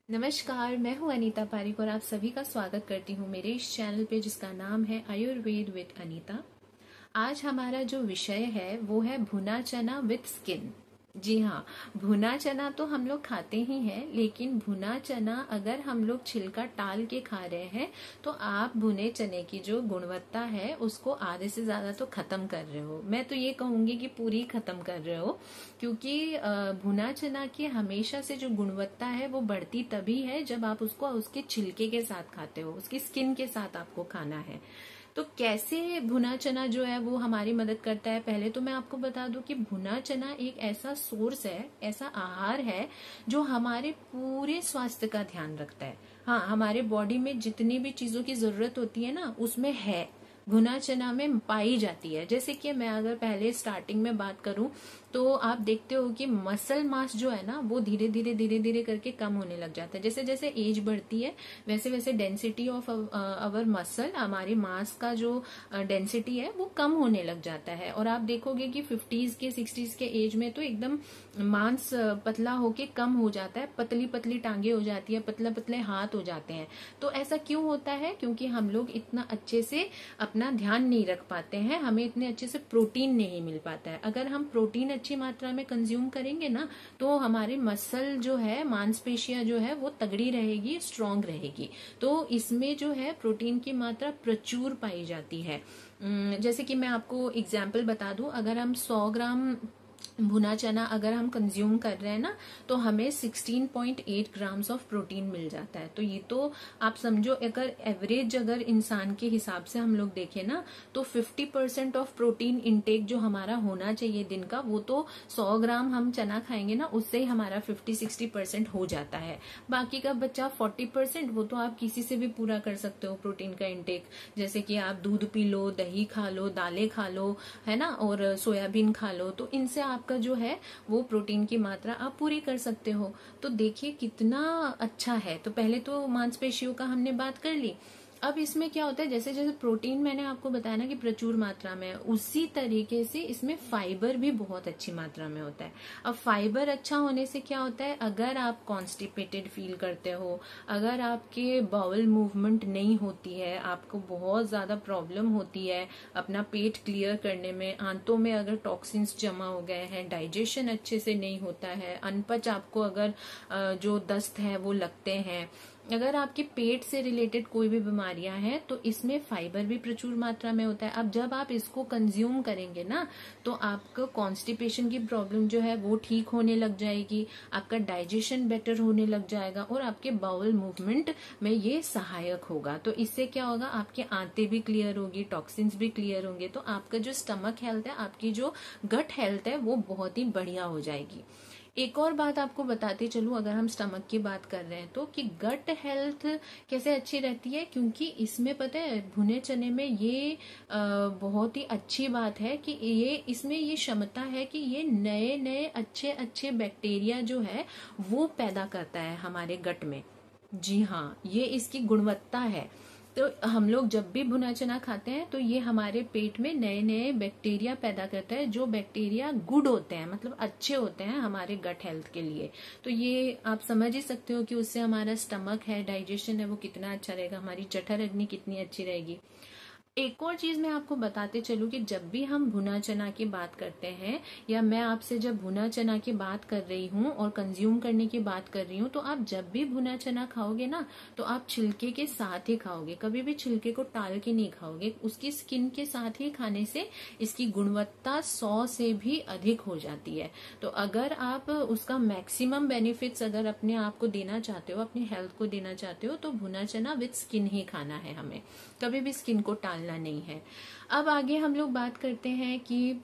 नमस्कार, मैं हूं अनीता पारिक और आप सभी का स्वागत करती हूं मेरे इस चैनल पे जिसका नाम है आयुर्वेद विद अनीता। आज हमारा जो विषय है वो है भुना चना विद स्किन। जी हाँ, भुना चना तो हम लोग खाते ही हैं, लेकिन भुना चना अगर हम लोग छिलका टाल के खा रहे हैं तो आप भुने चने की जो गुणवत्ता है उसको आधे से ज्यादा तो खत्म कर रहे हो। मैं तो ये कहूंगी कि पूरी खत्म कर रहे हो, क्योंकि भुना चना की हमेशा से जो गुणवत्ता है वो बढ़ती तभी है जब आप उसको उसके छिलके के साथ खाते हो, उसकी स्किन के साथ आपको खाना है। तो कैसे भुना चना जो है वो हमारी मदद करता है, पहले तो मैं आपको बता दूं कि भुना चना एक ऐसा सोर्स है, ऐसा आहार है जो हमारे पूरे स्वास्थ्य का ध्यान रखता है। हाँ, हमारे बॉडी में जितनी भी चीजों की जरूरत होती है ना, उसमें है, भुना चना में पाई जाती है। जैसे कि मैं अगर पहले स्टार्टिंग में बात करूं तो आप देखते हो कि मसल मास जो है ना वो धीरे धीरे करके कम होने लग जाता है। जैसे जैसे एज बढ़ती है वैसे वैसे डेंसिटी ऑफ अवर मसल, हमारी मास का जो डेंसिटी है वो कम होने लग जाता है। और आप देखोगे कि 50s के 60s के एज में तो एकदम मांस पतला होके कम हो जाता है, पतली पतली टांगे हो जाती है, पतले पतले हाथ हो जाते हैं। तो ऐसा क्यों होता है? क्योंकि हम लोग इतना अच्छे से अपना ध्यान नहीं रख पाते हैं, हमें इतने अच्छे से प्रोटीन नहीं मिल पाता है। अगर हम प्रोटीन अच्छी मात्रा में कंज्यूम करेंगे ना तो हमारे मसल जो है, मांसपेशियां जो है वो तगड़ी रहेगी, स्ट्रांग रहेगी। तो इसमें जो है प्रोटीन की मात्रा प्रचुर पाई जाती है। जैसे कि मैं आपको एग्जाम्पल बता दूं, अगर हम 100 ग्राम भुना चना अगर हम कंज्यूम कर रहे हैं ना तो हमें 16.8 ग्राम्स ऑफ प्रोटीन मिल जाता है। तो ये तो आप समझो, अगर एवरेज अगर इंसान के हिसाब से हम लोग देखें ना तो 50% ऑफ प्रोटीन इंटेक जो हमारा होना चाहिए दिन का, वो तो 100 ग्राम हम चना खाएंगे ना उससे ही हमारा 50-60% हो जाता है। बाकी का बच्चा 40% वो तो आप किसी से भी पूरा कर सकते हो प्रोटीन का इंटेक। जैसे कि आप दूध पी लो, दही खा लो, दालें खा लो, है ना, और सोयाबीन खा लो, तो इनसे आपका जो है वो प्रोटीन की मात्रा आप पूरी कर सकते हो। तो देखिए कितना अच्छा है। तो पहले तो मांसपेशियों का हमने बात कर ली। अब इसमें क्या होता है, जैसे जैसे प्रोटीन मैंने आपको बताया ना कि प्रचुर मात्रा में है, उसी तरीके से इसमें फाइबर भी बहुत अच्छी मात्रा में होता है। अब फाइबर अच्छा होने से क्या होता है, अगर आप कॉन्स्टिपेटेड फील करते हो, अगर आपके बाउल मूवमेंट नहीं होती है, आपको बहुत ज्यादा प्रॉब्लम होती है अपना पेट क्लियर करने में, आंतों में अगर टॉक्सिन्स जमा हो गए हैं, डाइजेशन अच्छे से नहीं होता है, अनपच आपको अगर जो दस्त है वो लगते हैं, अगर आपके पेट से रिलेटेड कोई भी बीमारियां हैं, तो इसमें फाइबर भी प्रचुर मात्रा में होता है। अब जब आप इसको कंज्यूम करेंगे ना तो आपको कॉन्स्टिपेशन की प्रॉब्लम जो है वो ठीक होने लग जाएगी, आपका डाइजेशन बेटर होने लग जाएगा और आपके बाउल मूवमेंट में ये सहायक होगा। तो इससे क्या होगा, आपके आंतें भी क्लियर होगी, टॉक्सिन्स भी क्लियर होंगे, तो आपका जो स्टमक हेल्थ है, आपकी जो गट हेल्थ है वो बहुत ही बढ़िया हो जाएगी। एक और बात आपको बताते चलूं, अगर हम स्टमक की बात कर रहे हैं तो कि गट हेल्थ कैसे अच्छी रहती है, क्योंकि इसमें पता है भुने चने में ये बहुत ही अच्छी बात है कि ये इसमें ये क्षमता है कि ये नए नए अच्छे अच्छे बैक्टीरिया जो है वो पैदा करता है हमारे गट में। जी हाँ, ये इसकी गुणवत्ता है। तो हम लोग जब भी भुना चना खाते हैं तो ये हमारे पेट में नए नए बैक्टीरिया पैदा करता है, जो बैक्टीरिया गुड होते हैं, मतलब अच्छे होते हैं हमारे गट हेल्थ के लिए। तो ये आप समझ ही सकते हो कि उससे हमारा स्टमक है, डाइजेशन है, वो कितना अच्छा रहेगा, हमारी जठर अग्नि कितनी अच्छी रहेगी। एक और चीज मैं आपको बताते चलूं कि जब भी हम भुना चना की बात करते हैं, या मैं आपसे जब भुना चना की बात कर रही हूँ और कंज्यूम करने की बात कर रही हूँ, तो आप जब भी भुना चना खाओगे ना तो आप छिलके के साथ ही खाओगे, कभी भी छिलके को टाल के नहीं खाओगे। उसकी स्किन के साथ ही खाने से इसकी गुणवत्ता 100 से भी अधिक हो जाती है। तो अगर आप उसका मैक्सिमम बेनिफिट्स अगर अपने आप को देना चाहते हो, अपनी हेल्थ को देना चाहते हो, तो भुना चना विद स्किन ही खाना है हमें, कभी भी स्किन को टालना नहीं है। अब आगे हम लोग बात करते हैं कि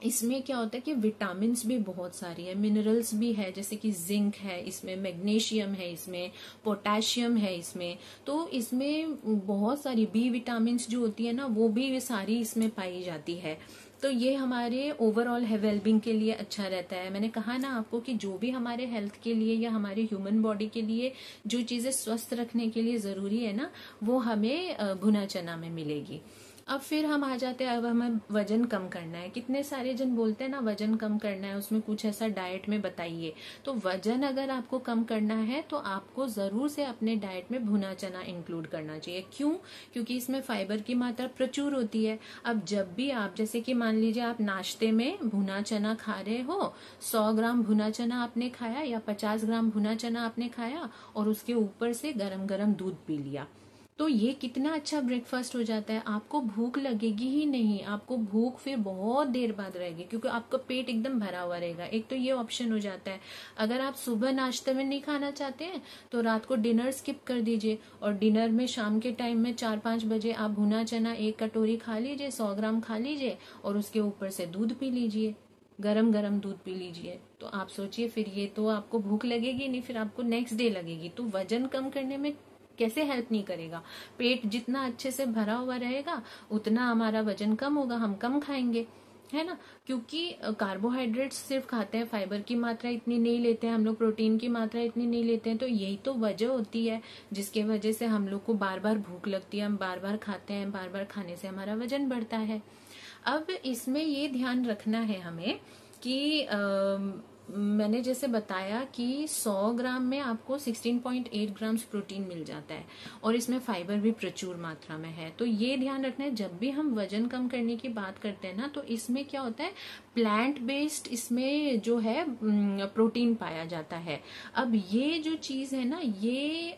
इसमें क्या होता है कि विटामिन्स भी बहुत सारी है, मिनरल्स भी है, जैसे कि जिंक है इसमें, मैग्नीशियम है इसमें, पोटेशियम है इसमें। तो इसमें बहुत सारी बी विटामिन्स जो होती है ना वो भी सारी इसमें पाई जाती है। तो ये हमारे ओवरऑल वेलबींग के लिए अच्छा रहता है। मैंने कहा ना आपको कि जो भी हमारे हेल्थ के लिए या हमारे ह्यूमन बॉडी के लिए जो चीजें स्वस्थ रखने के लिए जरूरी है ना, वो हमें भुना चना में मिलेगी। अब फिर हम आ जाते हैं, अब हमें वजन कम करना है। कितने सारे जन बोलते हैं ना वजन कम करना है, उसमें कुछ ऐसा डाइट में बताइए। तो वजन अगर आपको कम करना है तो आपको जरूर से अपने डाइट में भुना चना इंक्लूड करना चाहिए। क्यों? क्योंकि इसमें फाइबर की मात्रा प्रचुर होती है। अब जब भी आप, जैसे कि मान लीजिए आप नाश्ते में भुना चना खा रहे हो, 100 ग्राम भुना चना आपने खाया या 50 ग्राम भुना चना आपने खाया और उसके ऊपर से गरम गरम दूध पी लिया, तो ये कितना अच्छा ब्रेकफास्ट हो जाता है। आपको भूख लगेगी ही नहीं, आपको भूख फिर बहुत देर बाद रहेगी क्योंकि आपका पेट एकदम भरा हुआ रहेगा। एक तो ये ऑप्शन हो जाता है। अगर आप सुबह नाश्ते में नहीं खाना चाहते हैं तो रात को डिनर स्किप कर दीजिए और डिनर में शाम के टाइम में 4-5 बजे आप भुना चना 1 कटोरी खा लीजिए, 100 ग्राम खा लीजिए और उसके ऊपर से दूध पी लीजिए, गरम गरम दूध पी लीजिए। तो आप सोचिए, फिर ये तो आपको भूख लगेगी नहीं, फिर आपको नेक्स्ट डे लगेगी। तो वजन कम करने में कैसे हेल्प नहीं करेगा? पेट जितना अच्छे से भरा हुआ रहेगा उतना हमारा वजन कम होगा, हम कम खाएंगे, है ना। क्योंकि कार्बोहाइड्रेट्स सिर्फ खाते हैं, फाइबर की मात्रा इतनी नहीं लेते हैं हम लोग, प्रोटीन की मात्रा इतनी नहीं लेते हैं। तो यही तो वजह होती है जिसके वजह से हम लोग को बार बार भूख लगती है, हम बार बार खाते हैं, बार बार खाने से हमारा वजन बढ़ता है। अब इसमें ये ध्यान रखना है हमें कि मैंने जैसे बताया कि 100 ग्राम में आपको 16.8 ग्राम्स प्रोटीन मिल जाता है और इसमें फाइबर भी प्रचुर मात्रा में है। तो ये ध्यान रखना है जब भी हम वजन कम करने की बात करते हैं ना, तो इसमें क्या होता है, प्लांट बेस्ड इसमें जो है प्रोटीन पाया जाता है। अब ये जो चीज है ना, ये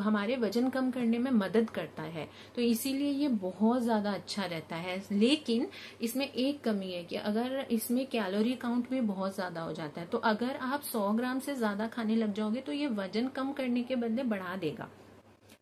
हमारे वजन कम करने में मदद करता है, तो इसीलिए ये बहुत ज्यादा अच्छा रहता है। लेकिन इसमें एक कमी है कि अगर इसमें कैलोरी काउंट भी बहुत ज्यादा हो जाता है, तो अगर आप 100 ग्राम से ज्यादा खाने लग जाओगे तो ये वजन कम करने के बदले बढ़ा देगा।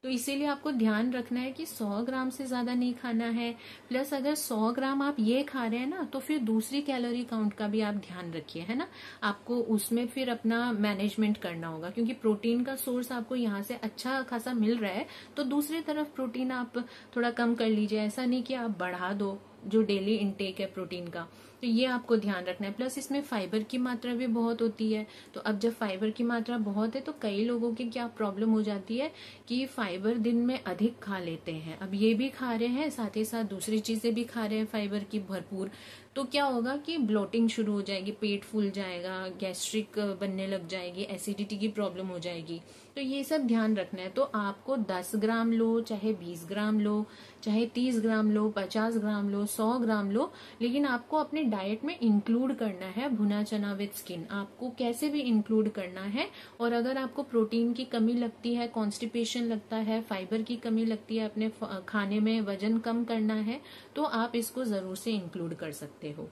तो इसीलिए आपको ध्यान रखना है कि 100 ग्राम से ज्यादा नहीं खाना है। प्लस अगर 100 ग्राम आप ये खा रहे हैं ना, तो फिर दूसरी कैलोरी काउंट का भी आप ध्यान रखिए, है ना। आपको उसमें फिर अपना मैनेजमेंट करना होगा क्योंकि प्रोटीन का सोर्स आपको यहाँ से अच्छा खासा मिल रहा है, तो दूसरी तरफ प्रोटीन आप थोड़ा कम कर लीजिए। ऐसा नहीं कि आप बढ़ा दो जो डेली इनटेक है प्रोटीन का, तो ये आपको ध्यान रखना है। प्लस इसमें फाइबर की मात्रा भी बहुत होती है, तो अब जब फाइबर की मात्रा बहुत है तो कई लोगों की क्या प्रॉब्लम हो जाती है कि फाइबर दिन में अधिक खा लेते हैं। अब ये भी खा रहे हैं, साथ ही साथ दूसरी चीजें भी खा रहे हैं फाइबर की भरपूर, तो क्या होगा कि ब्लोटिंग शुरू हो जाएगी, पेट फूल जाएगा, गैस्ट्रिक बनने लग जाएगी, एसिडिटी की प्रॉब्लम हो जाएगी। तो ये सब ध्यान रखना है। तो आपको 10 ग्राम लो, चाहे 20 ग्राम लो, चाहे 30 ग्राम लो, 50 ग्राम लो, 100 ग्राम लो, लेकिन आपको अपने डाइट में इंक्लूड करना है भुना चना विद स्किन। आपको कैसे भी इंक्लूड करना है। और अगर आपको प्रोटीन की कमी लगती है, कॉन्स्टिपेशन लगता है, फाइबर की कमी लगती है, अपने खाने में वजन कम करना है, तो आप इसको जरूर से इंक्लूड कर सकते हो।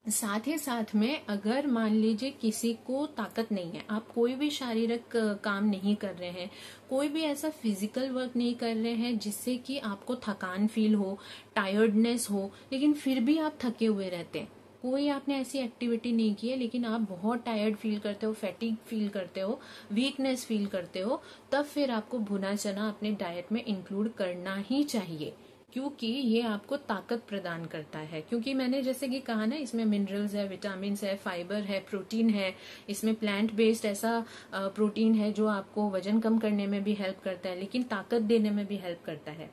साथ ही साथ में अगर मान लीजिए किसी को ताकत नहीं है, आप कोई भी शारीरिक काम नहीं कर रहे हैं, कोई भी ऐसा फिजिकल वर्क नहीं कर रहे हैं जिससे कि आपको थकान फील हो, टायर्डनेस हो, लेकिन फिर भी आप थके हुए रहते हैं, कोई आपने ऐसी एक्टिविटी नहीं की है लेकिन आप बहुत टायर्ड फील करते हो, फैटिग फील करते हो, वीकनेस फील करते हो, तब फिर आपको भुना चना अपने डाइट में इंक्लूड करना ही चाहिए क्योंकि ये आपको ताकत प्रदान करता है। क्योंकि मैंने जैसे कि कहा ना, इसमें मिनरल्स है, विटामिन है, फाइबर है, प्रोटीन है, इसमें प्लांट बेस्ड ऐसा प्रोटीन है जो आपको वजन कम करने में भी हेल्प करता है लेकिन ताकत देने में भी हेल्प करता है।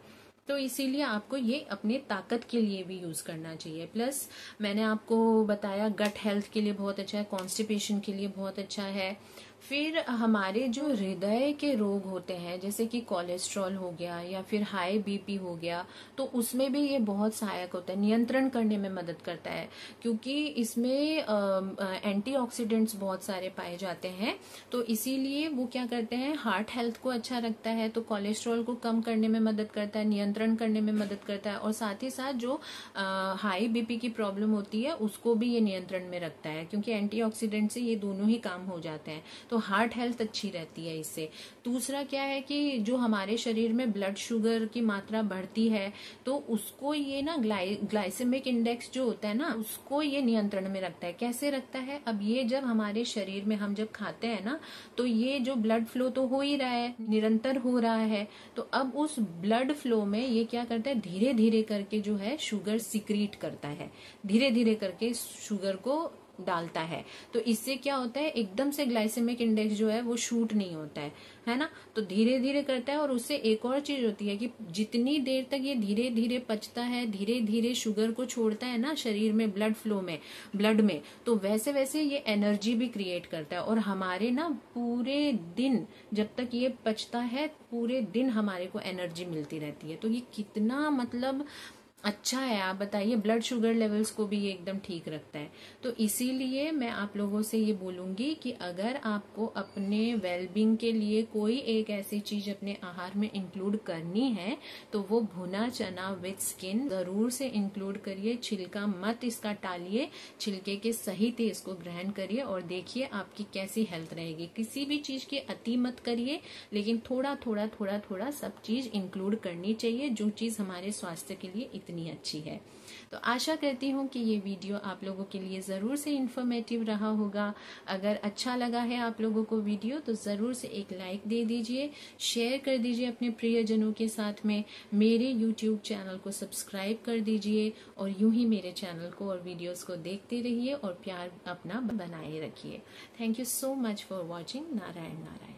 तो इसीलिए आपको ये अपने ताकत के लिए भी यूज करना चाहिए। प्लस मैंने आपको बताया गट हेल्थ के लिए बहुत अच्छा है, कॉन्स्टिपेशन के लिए बहुत अच्छा है। फिर हमारे जो हृदय के रोग होते हैं जैसे कि कोलेस्ट्रॉल हो गया या फिर हाई बीपी हो गया, तो उसमें भी ये बहुत सहायक होता है, नियंत्रण करने में मदद करता है क्योंकि इसमें एंटीऑक्सीडेंट्स बहुत सारे पाए जाते हैं। तो इसीलिए वो क्या करते हैं, हार्ट हेल्थ को अच्छा रखता है, तो कोलेस्ट्रॉल को कम करने में मदद करता है, नियंत्रण करने में मदद करता है, और साथ ही साथ जो हाई बीपी की प्रॉब्लम होती है उसको भी ये नियंत्रण में रखता है क्योंकि एंटीऑक्सीडेंट से ये दोनों ही काम हो जाते हैं। तो हार्ट हेल्थ अच्छी रहती है इससे। दूसरा क्या है कि जो हमारे शरीर में ब्लड शुगर की मात्रा बढ़ती है तो उसको ये ना ग्लाइसेमिक इंडेक्स जो होता है ना, उसको ये नियंत्रण में रखता है। कैसे रखता है, अब ये जब हमारे शरीर में हम जब खाते हैं ना, तो ये जो ब्लड फ्लो तो हो ही रहा है, निरंतर हो रहा है, तो अब उस ब्लड फ्लो में ये क्या करता है, धीरे धीरे करके जो है शुगर सिक्रीट करता है, धीरे धीरे करके शुगर को डालता है। तो इससे क्या होता है, एकदम से ग्लाइसेमिक इंडेक्स जो है वो शूट नहीं होता है ना। तो धीरे धीरे करता है। और उससे एक और चीज होती है कि जितनी देर तक ये धीरे धीरे पचता है, धीरे धीरे शुगर को छोड़ता है ना शरीर में, ब्लड फ्लो में, ब्लड में, तो वैसे वैसे ये एनर्जी भी क्रिएट करता है। और हमारे ना पूरे दिन जब तक ये पचता है, पूरे दिन हमारे को एनर्जी मिलती रहती है। तो ये कितना मतलब अच्छा है, आप बताइए। ब्लड शुगर लेवल्स को भी ये एकदम ठीक रखता है। तो इसीलिए मैं आप लोगों से ये बोलूंगी कि अगर आपको अपने वेलबींग के लिए कोई एक ऐसी चीज अपने आहार में इंक्लूड करनी है तो वो भुना चना विद स्किन जरूर से इंक्लूड करिए। छिलका मत इसका टालिए, छिलके के सहित ही इसको ग्रहण करिए और देखिए आपकी कैसी हेल्थ रहेगी। किसी भी चीज की अति मत करिए, लेकिन थोड़ा थोड़ा थोड़ा थोड़ा सब चीज इंक्लूड करनी चाहिए, जो चीज हमारे स्वास्थ्य के लिए इतनी अच्छी है। तो आशा करती हूँ कि ये वीडियो आप लोगों के लिए जरूर से इंफॉर्मेटिव रहा होगा। अगर अच्छा लगा है आप लोगों को वीडियो तो जरूर से एक लाइक दे दीजिए, शेयर कर दीजिए अपने प्रियजनों के साथ में, मेरे YouTube चैनल को सब्सक्राइब कर दीजिए और यूं ही मेरे चैनल को और वीडियोस को देखते रहिए और प्यार अपना बनाए रखिए। Thank you so much for watching. Narayan Narayan.